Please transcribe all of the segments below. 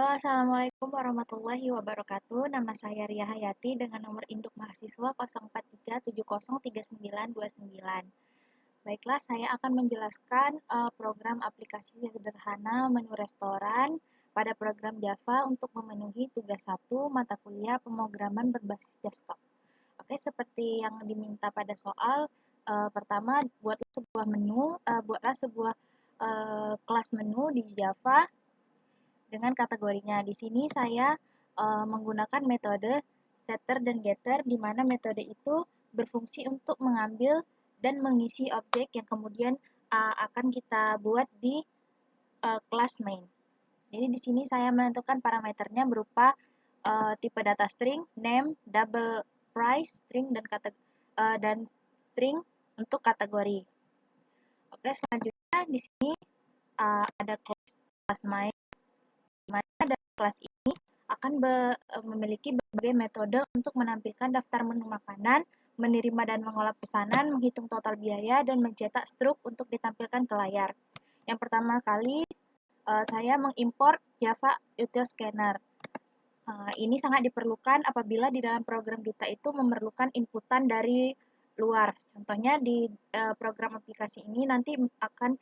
Halo, Assalamualaikum warahmatullahi wabarakatuh. Nama saya Ria Hayati dengan nomor induk mahasiswa 043703929. Baiklah, saya akan menjelaskan program aplikasi sederhana menu restoran pada program Java untuk memenuhi tugas 1 mata kuliah pemrograman berbasis desktop. Oke, seperti yang diminta pada soal, pertama buatlah sebuah kelas menu di Java dengan kategorinya. Di sini saya menggunakan metode setter dan getter, di mana metode itu berfungsi untuk mengambil dan mengisi objek yang kemudian akan kita buat di kelas main. Jadi di sini saya menentukan parameternya berupa tipe data string, name, double price, string dan string untuk kategori. Oke, selanjutnya di sini ada kelas main, di mana dari kelas ini akan memiliki berbagai metode untuk menampilkan daftar menu makanan, menerima dan mengolah pesanan, menghitung total biaya, dan mencetak struk untuk ditampilkan ke layar. Yang pertama kali saya mengimport Java Util Scanner. Ini sangat diperlukan apabila di dalam program kita itu memerlukan inputan dari luar. Contohnya di program aplikasi ini nanti akan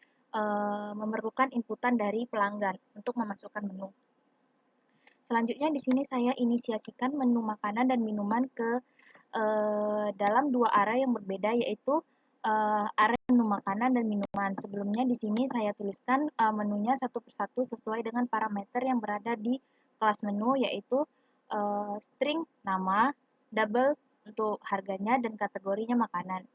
memerlukan inputan dari pelanggan untuk memasukkan menu. Selanjutnya di sini saya inisiasikan menu makanan dan minuman ke dalam dua area yang berbeda, yaitu area menu makanan dan minuman. Sebelumnya di sini saya tuliskan menunya satu persatu sesuai dengan parameter yang berada di kelas menu, yaitu string nama, double untuk harganya, dan kategorinya makanan.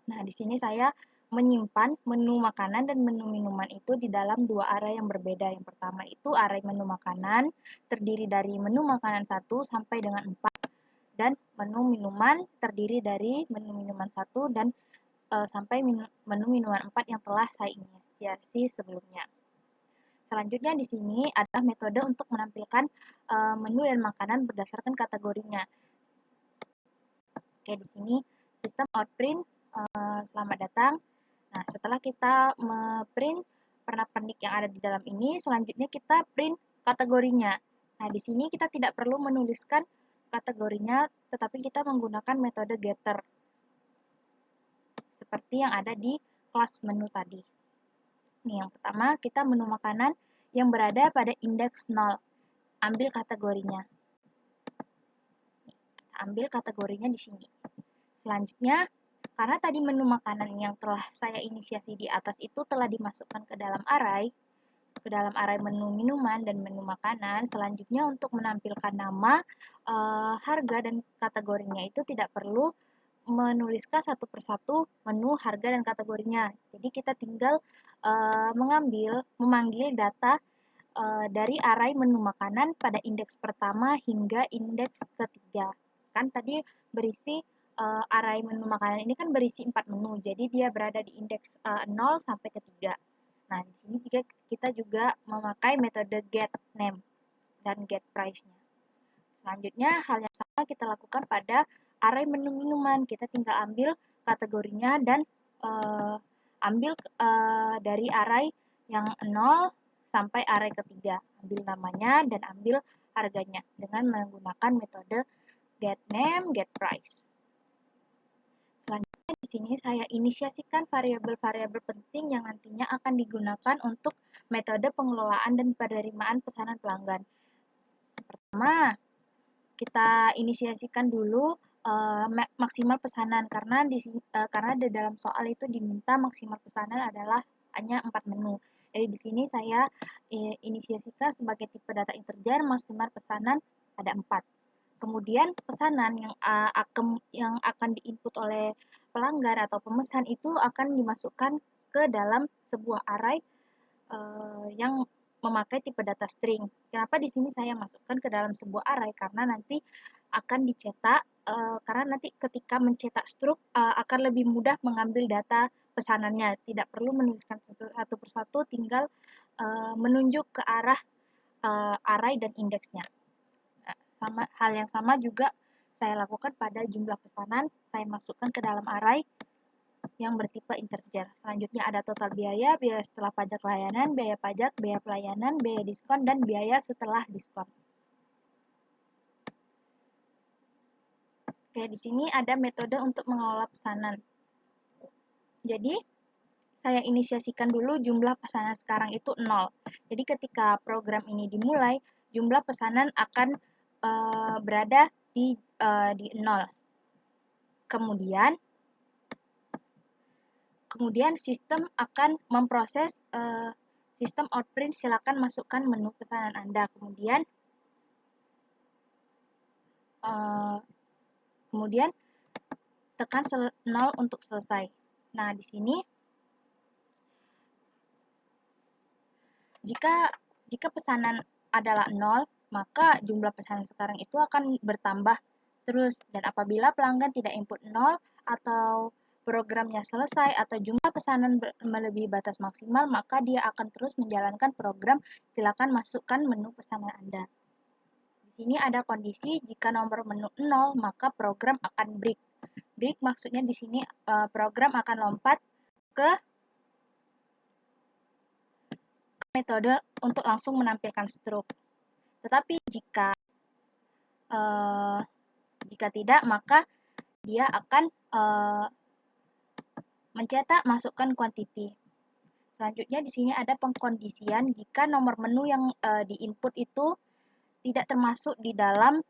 Nah, di sini saya menyimpan menu makanan dan menu minuman itu di dalam dua area yang berbeda. Yang pertama itu area menu makanan, terdiri dari menu makanan 1 sampai dengan 4, dan menu minuman terdiri dari menu minuman 1 dan sampai menu minuman 4 yang telah saya inisiasi sebelumnya. Selanjutnya di sini adalah metode untuk menampilkan menu dan makanan berdasarkan kategorinya. Oke, di sini sistem outprint, selamat datang. Nah, setelah kita print pernak-pernik yang ada di dalam ini, selanjutnya kita print kategorinya. Nah, di sini kita tidak perlu menuliskan kategorinya, tetapi kita menggunakan metode getter, seperti yang ada di kelas menu tadi. Nih, yang pertama, kita menu makanan yang berada pada indeks 0. Ambil kategorinya. Kita ambil kategorinya di sini. Selanjutnya, karena tadi menu makanan yang telah saya inisiasi di atas itu telah dimasukkan ke dalam array menu minuman dan menu makanan, selanjutnya untuk menampilkan nama, harga, dan kategorinya itu tidak perlu menuliskan satu persatu menu, harga, dan kategorinya. Jadi kita tinggal memanggil data dari array menu makanan pada indeks pertama hingga indeks ketiga. Kan tadi berisi array menu makanan ini kan berisi 4 menu, jadi dia berada di indeks 0 sampai ke 3. Nah, di sini juga kita juga memakai metode get name dan get price-nya. Selanjutnya, hal yang sama kita lakukan pada array menu minuman. Kita tinggal ambil kategorinya dan ambil dari array yang 0 sampai array ketiga. Ambil namanya dan ambil harganya dengan menggunakan metode get name, get price. Selanjutnya di sini saya inisiasikan variabel-variabel penting yang nantinya akan digunakan untuk metode pengelolaan dan penerimaan pesanan pelanggan. Pertama, kita inisiasikan dulu maksimal pesanan karena di dalam soal itu diminta maksimal pesanan adalah hanya 4 menu. Jadi di sini saya inisiasikan sebagai tipe data integer maksimal pesanan ada 4. Kemudian pesanan yang akan diinput oleh pelanggan atau pemesan itu akan dimasukkan ke dalam sebuah array yang memakai tipe data string. Kenapa di sini saya masukkan ke dalam sebuah array? Karena nanti akan dicetak, karena nanti ketika mencetak struk akan lebih mudah mengambil data pesanannya. Tidak perlu menuliskan satu persatu, tinggal menunjuk ke arah array dan indeksnya. Hal yang sama juga saya lakukan pada jumlah pesanan, saya masukkan ke dalam array yang bertipe integer. Selanjutnya ada total biaya, biaya setelah pajak layanan, biaya pajak, biaya pelayanan, biaya diskon, dan biaya setelah diskon. Oke, di sini ada metode untuk mengelola pesanan. Jadi, saya inisiasikan dulu jumlah pesanan sekarang itu 0. Jadi, ketika program ini dimulai, jumlah pesanan akan berada di 0. Kemudian sistem akan memproses sistem outprint, silakan masukkan menu pesanan Anda. Kemudian tekan 0 untuk selesai. Nah, di sini jika pesanan adalah 0, maka jumlah pesanan sekarang itu akan bertambah terus. Dan apabila pelanggan tidak input 0 atau programnya selesai atau jumlah pesanan melebihi batas maksimal, maka dia akan terus menjalankan program. Silakan masukkan menu pesanan Anda. Di sini ada kondisi jika nomor menu 0, maka program akan break. Break maksudnya di sini program akan lompat ke metode untuk langsung menampilkan struk. Tetapi jika tidak, maka dia akan mencetak masukkan quantity. Selanjutnya di sini ada pengkondisian jika nomor menu yang di-input itu tidak termasuk di dalam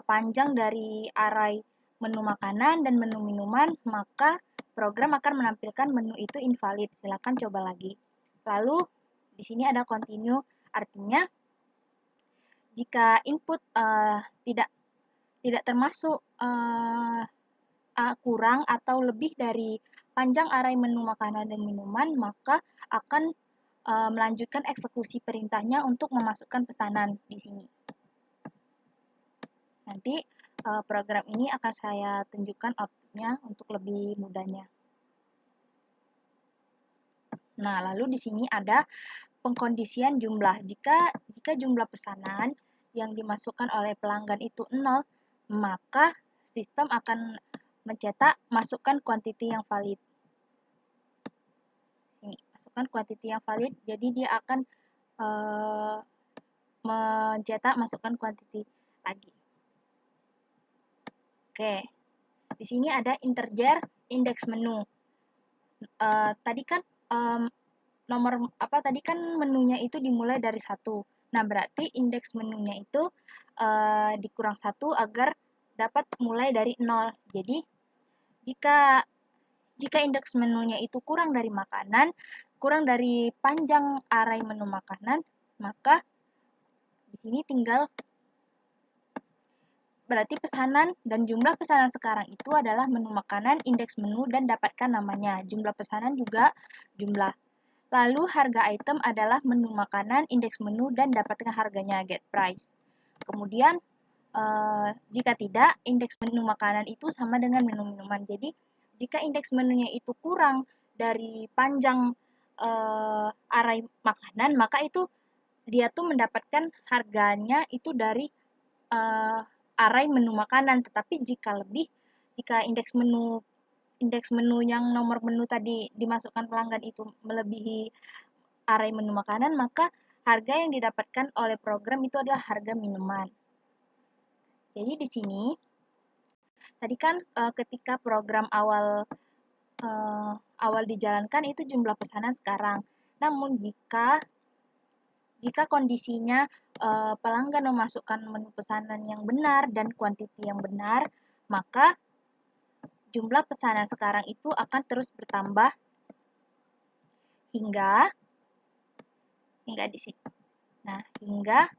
panjang dari array menu makanan dan menu minuman, maka program akan menampilkan menu itu invalid. Silakan coba lagi. Lalu di sini ada continue, artinya jika input tidak termasuk kurang atau lebih dari panjang array menu makanan dan minuman, maka akan melanjutkan eksekusi perintahnya untuk memasukkan pesanan di sini. Nanti program ini akan saya tunjukkan outputnya untuk lebih mudahnya. Nah, lalu di sini ada pengkondisian jumlah. Jika jumlah pesanan yang dimasukkan oleh pelanggan itu 0, maka sistem akan mencetak masukkan quantity yang valid. Ini, masukkan quantity yang valid, jadi dia akan mencetak masukkan quantity lagi. Oke, di sini ada integer index menu. Tadi kan menunya itu dimulai dari 1. Nah, berarti indeks menunya itu dikurang 1 agar dapat mulai dari 0. Jadi, jika indeks menunya itu kurang dari makanan, kurang dari panjang array menu makanan, maka di sini tinggal berarti pesanan dan jumlah pesanan sekarang itu adalah menu makanan, indeks menu, dan dapatkan namanya. Jumlah pesanan juga jumlah. Lalu harga item adalah menu makanan, indeks menu, dan dapatkan harganya, get price. Kemudian jika tidak, indeks menu makanan itu sama dengan menu minuman. Jadi jika indeks menunya itu kurang dari panjang array makanan, maka itu dia tuh mendapatkan harganya itu dari array menu makanan. Tetapi jika indeks menu yang nomor menu tadi dimasukkan pelanggan itu melebihi array menu makanan, maka harga yang didapatkan oleh program itu adalah harga minuman. Jadi di sini tadi kan ketika program awal dijalankan itu jumlah pesanan sekarang. Namun jika kondisinya pelanggan memasukkan menu pesanan yang benar dan kuantiti yang benar, maka jumlah pesanan sekarang itu akan terus bertambah hingga di sini. Nah, hingga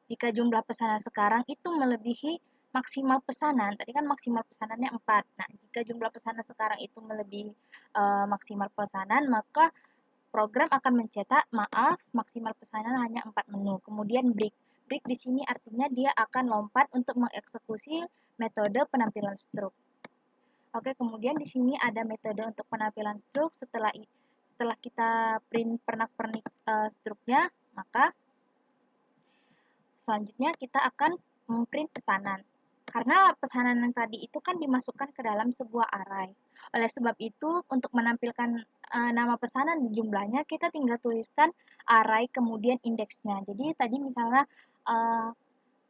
jika jumlah pesanan sekarang itu melebihi maksimal pesanan, tadi kan maksimal pesanannya 4. Nah, jika jumlah pesanan sekarang itu melebihi maksimal pesanan, maka program akan mencetak, maaf, maksimal pesanan hanya 4 menu. Kemudian break. Break di sini artinya dia akan lompat untuk mengeksekusi metode penampilan struk. Oke, kemudian di sini ada metode untuk penampilan struk. Setelah kita print pernak-pernik struknya, maka selanjutnya kita akan memprint pesanan. Karena pesanan yang tadi itu kan dimasukkan ke dalam sebuah array. Oleh sebab itu, untuk menampilkan nama pesanan di jumlahnya, kita tinggal tuliskan array kemudian indeksnya. Jadi tadi misalnya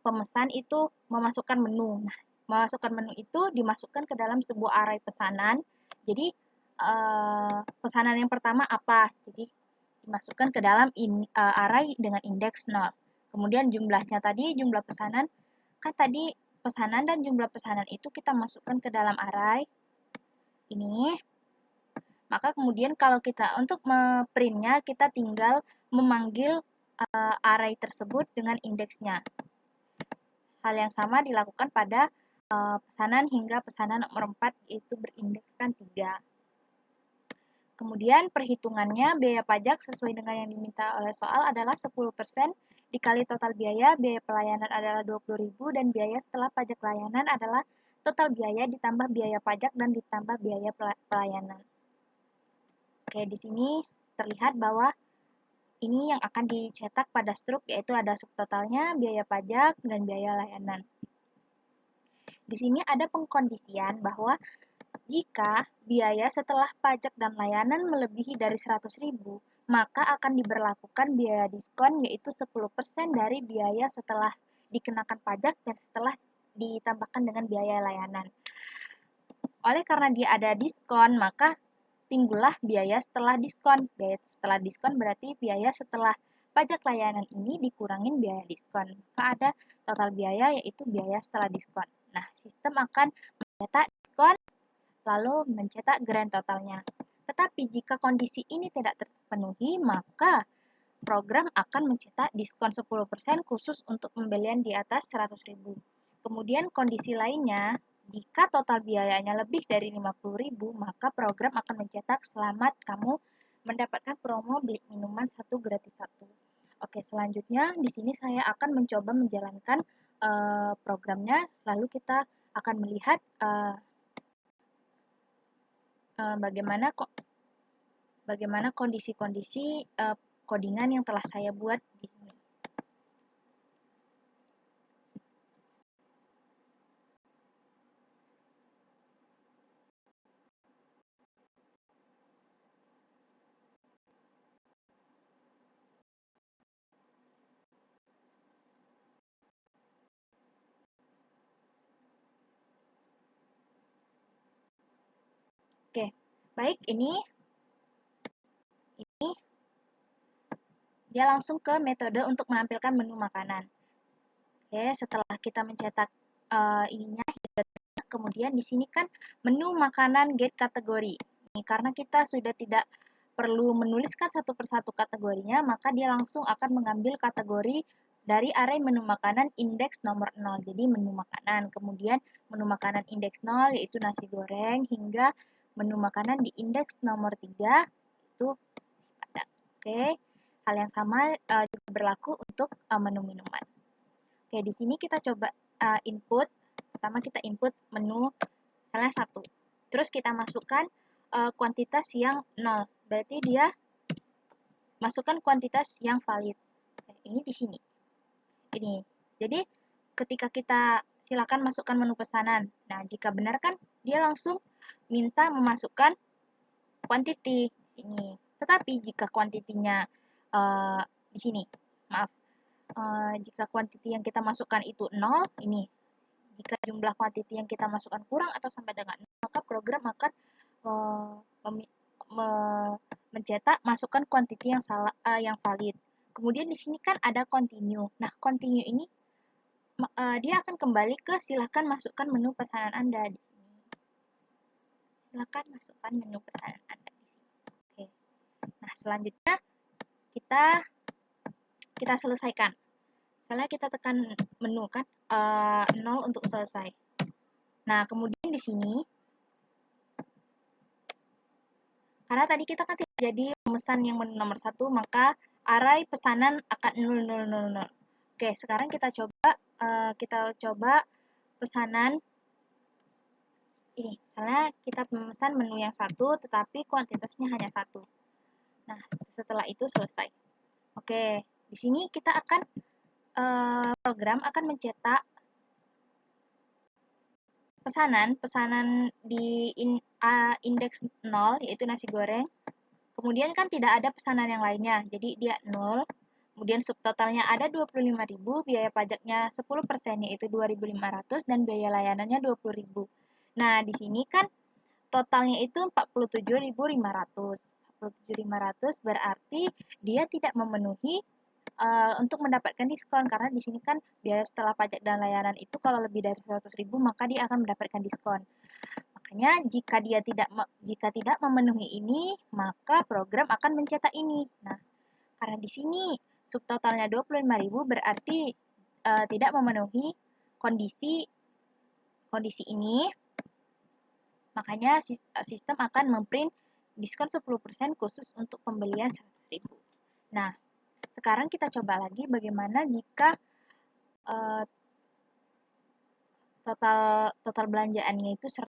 pemesan itu memasukkan menu. Nah, memasukkan menu itu dimasukkan ke dalam sebuah array pesanan. Jadi pesanan yang pertama apa? Jadi dimasukkan ke dalam array dengan indeks 0. Kemudian jumlahnya tadi, jumlah pesanan, kan tadi pesanan dan jumlah pesanan itu kita masukkan ke dalam array ini. Maka kemudian kalau kita untuk printnya kita tinggal memanggil array tersebut dengan indeksnya. Hal yang sama dilakukan pada pesanan hingga pesanan nomor 4 yaitu berindekskan 3. Kemudian perhitungannya biaya pajak sesuai dengan yang diminta oleh soal adalah 10% dikali total biaya pelayanan adalah 20.000 dan biaya setelah pajak layanan adalah total biaya ditambah biaya pajak dan ditambah biaya pelayanan. Oke, di sini terlihat bahwa ini yang akan dicetak pada struk yaitu ada subtotalnya, biaya pajak, dan biaya layanan. Di sini ada pengkondisian bahwa jika biaya setelah pajak dan layanan melebihi dari 100.000, maka akan diberlakukan biaya diskon yaitu 10% dari biaya setelah dikenakan pajak dan setelah ditambahkan dengan biaya layanan. Oleh karena dia ada diskon, maka timbullah biaya setelah diskon. Biaya setelah diskon berarti biaya setelah pajak layanan ini dikurangin biaya diskon. Maka ada total biaya yaitu biaya setelah diskon. Nah, sistem akan mencetak diskon lalu mencetak grand totalnya. Tetapi jika kondisi ini tidak terpenuhi, maka program akan mencetak diskon 10% khusus untuk pembelian di atas 100.000. Kemudian kondisi lainnya, jika total biayanya lebih dari 50.000, maka program akan mencetak selamat kamu mendapatkan promo beli minuman 1 gratis 1. Oke, selanjutnya di sini saya akan mencoba menjalankan programnya, lalu kita akan melihat bagaimana kondisi-kondisi codingan yang telah saya buat di sini. Oke, baik, ini dia langsung ke metode untuk menampilkan menu makanan. Oke, setelah kita mencetak ininya, kemudian di sini kan menu makanan get kategori. Ini karena kita sudah tidak perlu menuliskan satu persatu kategorinya, maka dia langsung akan mengambil kategori dari array menu makanan indeks nomor 0. Jadi menu makanan, kemudian menu makanan indeks 0 yaitu nasi goreng, hingga menu makanan di indeks nomor 3 itu padang. Oke, hal yang sama juga berlaku untuk menu minuman. Oke, di sini kita coba input. Pertama kita input menu misalnya 1. Terus kita masukkan kuantitas yang 0. Berarti dia masukkan kuantitas yang valid. Ini di sini. Ini. Jadi ketika kita silakan masukkan menu pesanan. Nah, jika benar kan dia langsung minta memasukkan quantity di sini. Tetapi jika kuantitinya di sini, maaf, jika kuantiti yang kita masukkan itu 0, ini. Jika jumlah kuantiti yang kita masukkan kurang atau sampai dengan 0, maka program akan mencetak masukkan kuantiti yang salah, yang valid. Kemudian di sini kan ada continue. Nah, continue ini dia akan kembali ke silakan masukkan menu pesanan Anda di sini. Silakan masukkan menu pesanan Anda di sini. Oke. Nah, selanjutnya kita selesaikan. Misalnya kita tekan menu kan 0 untuk selesai. Nah, kemudian di sini karena tadi kita kan tidak jadi pemesan yang menu nomor 1, maka array pesanan akan 0000. Oke, sekarang kita coba pesanan ini. Misalnya kita memesan menu yang 1 tetapi kuantitasnya hanya 1. Nah, setelah itu selesai. Oke, di sini kita akan program akan mencetak pesanan di indeks 0 yaitu nasi goreng. Kemudian kan tidak ada pesanan yang lainnya, jadi dia 0. Kemudian subtotalnya ada 25.000, biaya pajaknya 10% yaitu 2.500 dan biaya layanannya 20.000. Nah, di sini kan totalnya itu 47.500. 47.500 berarti dia tidak memenuhi untuk mendapatkan diskon, karena di sini kan biaya setelah pajak dan layanan itu kalau lebih dari 100.000 maka dia akan mendapatkan diskon. Makanya jika tidak memenuhi ini, maka program akan mencetak ini. Nah, karena di sini subtotalnya 25.000 berarti tidak memenuhi kondisi ini, makanya sistem akan memprint diskon 10% khusus untuk pembelian 100.000. Nah, sekarang kita coba lagi bagaimana jika total belanjaannya itu